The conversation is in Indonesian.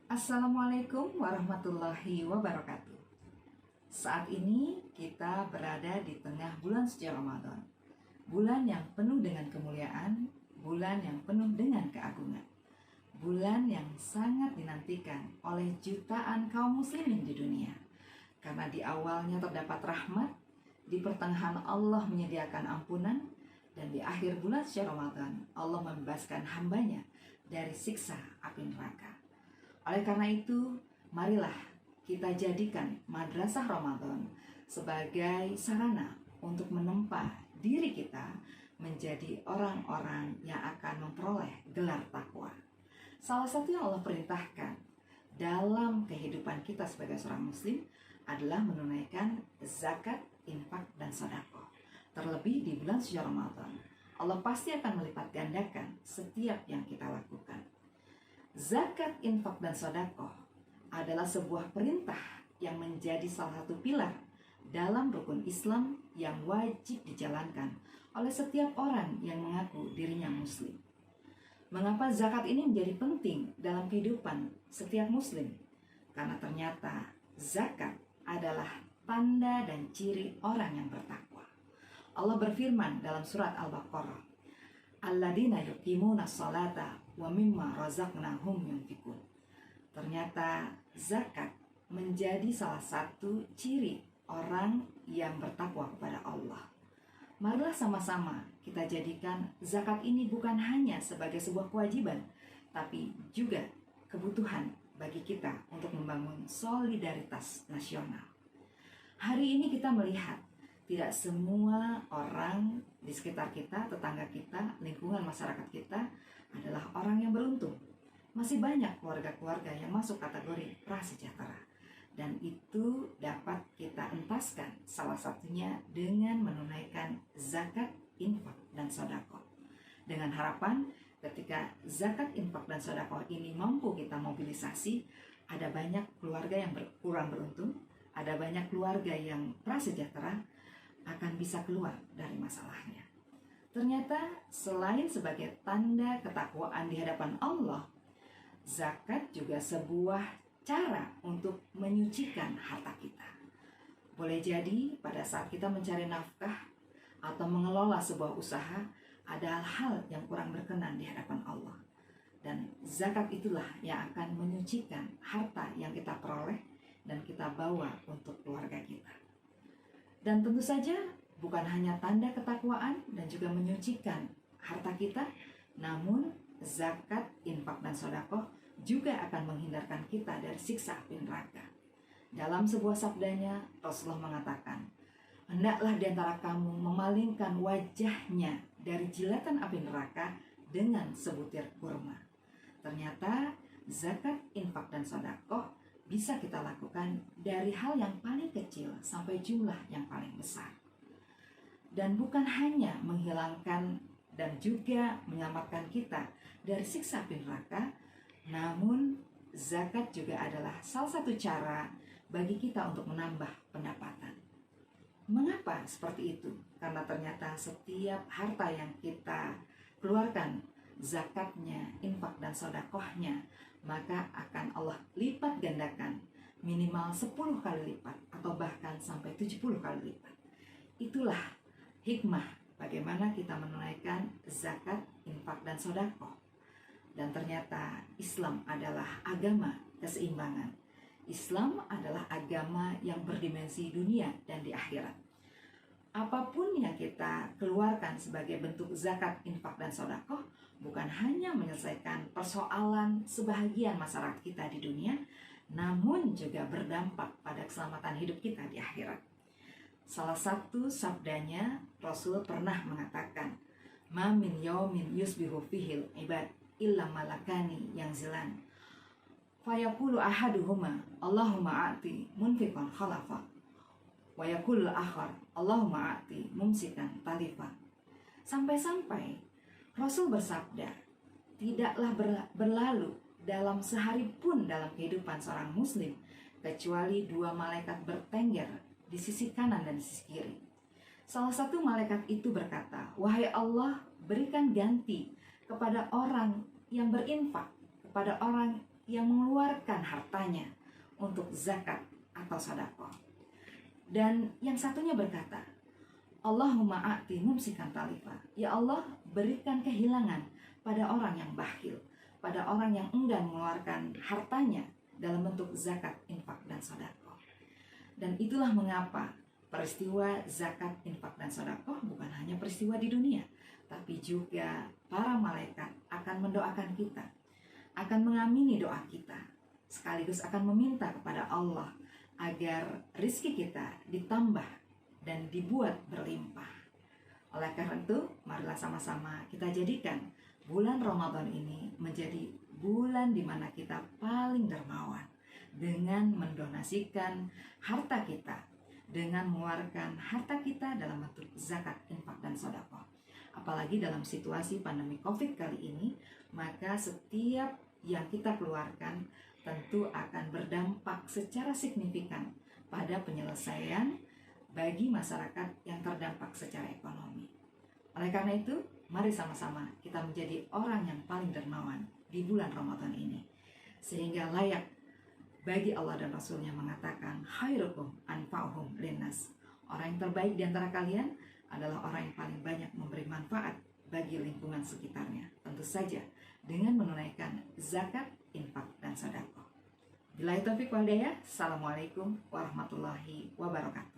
Assalamualaikum warahmatullahi wabarakatuh. Saat ini kita berada di tengah bulan suci Ramadan. Bulan yang penuh dengan kemuliaan, bulan yang penuh dengan keagungan. Bulan yang sangat dinantikan oleh jutaan kaum muslimin di dunia. Karena di awalnya terdapat rahmat, di pertengahan Allah menyediakan ampunan, dan di akhir bulan suci Ramadan Allah membebaskan hambanya dari siksa api neraka. Oleh karena itu, marilah kita jadikan Madrasah Ramadan sebagai sarana untuk menempa diri kita menjadi orang-orang yang akan memperoleh gelar takwa. Salah satu yang Allah perintahkan dalam kehidupan kita sebagai seorang muslim adalah menunaikan zakat, infak, dan sedekah. Terlebih di bulan suci Ramadan, Allah pasti akan melipat gandakan setiap yang kita lakukan. Zakat, infak, dan sedekah adalah sebuah perintah yang menjadi salah satu pilar dalam rukun Islam yang wajib dijalankan oleh setiap orang yang mengaku dirinya muslim. Mengapa zakat ini menjadi penting dalam kehidupan setiap muslim? Karena ternyata zakat adalah tanda dan ciri orang yang bertakwa. Allah berfirman dalam surat Al-Baqarah, alladzina yuqimuna sholata wa mimma razaqnahum yunfikun. Ternyata zakat menjadi salah satu ciri orang yang bertakwa kepada Allah. Marilah sama-sama kita jadikan zakat ini bukan hanya sebagai sebuah kewajiban, tapi juga kebutuhan bagi kita untuk membangun solidaritas nasional. Hari ini kita melihat tidak semua orang di sekitar kita, tetangga kita, lingkungan masyarakat kita adalah orang yang beruntung. Masih banyak keluarga-keluarga yang masuk kategori prasejahtera. Dan itu dapat kita entaskan salah satunya dengan menunaikan zakat, infak, dan sedekah. Dengan harapan ketika zakat, infak, dan sedekah ini mampu kita mobilisasi, ada banyak keluarga yang kurang beruntung, ada banyak keluarga yang prasejahtera akan bisa keluar dari masalahnya. Ternyata selain sebagai tanda ketakwaan di hadapan Allah, zakat juga sebuah cara untuk menyucikan harta kita. Boleh jadi pada saat kita mencari nafkah atau mengelola sebuah usaha, ada hal yang kurang berkenan di hadapan Allah. Dan zakat itulah yang akan menyucikan harta yang kita peroleh dan kita bawa untuk keluarga kita. Dan tentu saja bukan hanya tanda ketakwaan dan juga menyucikan harta kita, namun zakat, infak, dan sedekah juga akan menghindarkan kita dari siksa api neraka. Dalam sebuah sabdanya, Rasulullah mengatakan, hendaklah di antara kamu memalingkan wajahnya dari jilatan api neraka dengan sebutir kurma. Ternyata zakat, infak, dan sedekah bisa kita lakukan dari hal yang paling kecil sampai jumlah yang paling besar. Dan bukan hanya menghilangkan dan juga menyelamatkan kita dari siksa api neraka, namun zakat juga adalah salah satu cara bagi kita untuk menambah pendapatan. Mengapa seperti itu? Karena ternyata setiap harta yang kita keluarkan, zakatnya, infak, dan sedekahnya, maka akan Allah lipat gandakan minimal 10 kali lipat atau bahkan sampai 70 kali lipat. Itulah hikmah bagaimana kita menunaikan zakat, infak, dan sedekah. Dan ternyata Islam adalah agama keseimbangan. Islam adalah agama yang berdimensi dunia dan di akhirat. Apapun yang kita keluarkan sebagai bentuk zakat, infak, dan sedekah bukan hanya menyelesaikan persoalan sebahagian masyarakat kita di dunia, namun juga berdampak pada keselamatan hidup kita di akhirat. Salah satu sabdanya, Rasul pernah mengatakan, ma min yaumin yusbihu fihil ibad illa malakani yang zilan. Fayaqulu ahaduhuma, Allahumma a'ti munfiqan khalafa. Wa yaqulu akhar, Allahumma a'ti mumsikan talifa. Sampai-sampai Rasul bersabda, tidaklah berlalu dalam sehari pun dalam kehidupan seorang muslim kecuali 2 malaikat bertengger di sisi kanan dan sisi kiri. Salah satu malaikat itu berkata, wahai Allah, berikan ganti kepada orang yang berinfak, kepada orang yang mengeluarkan hartanya untuk zakat atau sedekah. Dan yang satunya berkata, Allahumma a'ti mumsikan talifa. Ya Allah, berikan kehilangan pada orang yang bakhil, pada orang yang enggan mengeluarkan hartanya dalam bentuk zakat, infak, dan sedekah. Dan itulah mengapa peristiwa zakat, infak, dan sedekah bukan hanya peristiwa di dunia, tapi juga para malaikat akan mendoakan kita, akan mengamini doa kita, sekaligus akan meminta kepada Allah agar rizki kita ditambah dan dibuat berlimpah. Oleh karena itu, marilah sama-sama kita jadikan bulan Ramadan ini menjadi bulan di mana kita paling dermawan dengan mendonasikan harta kita, dengan mengeluarkan harta kita dalam bentuk zakat, infak, dan sedekah. Apalagi dalam situasi pandemi COVID kali ini, maka setiap yang kita keluarkan tentu akan berdampak secara signifikan pada penyelesaian bagi masyarakat yang terdampak secara ekonomi. Oleh karena itu, mari sama-sama kita menjadi orang yang paling dermawan di bulan Ramadan ini, sehingga layak bagi Allah dan Rasulnya mengatakan, khairukum anfa'uhum linnas. Orang yang terbaik di antara kalian adalah orang yang paling banyak memberi manfaat bagi lingkungan sekitarnya. Tentu saja dengan menunaikan zakat, infak, dan sedekah. Billahi taufiq wal hidayah. Assalamualaikum warahmatullahi wabarakatuh.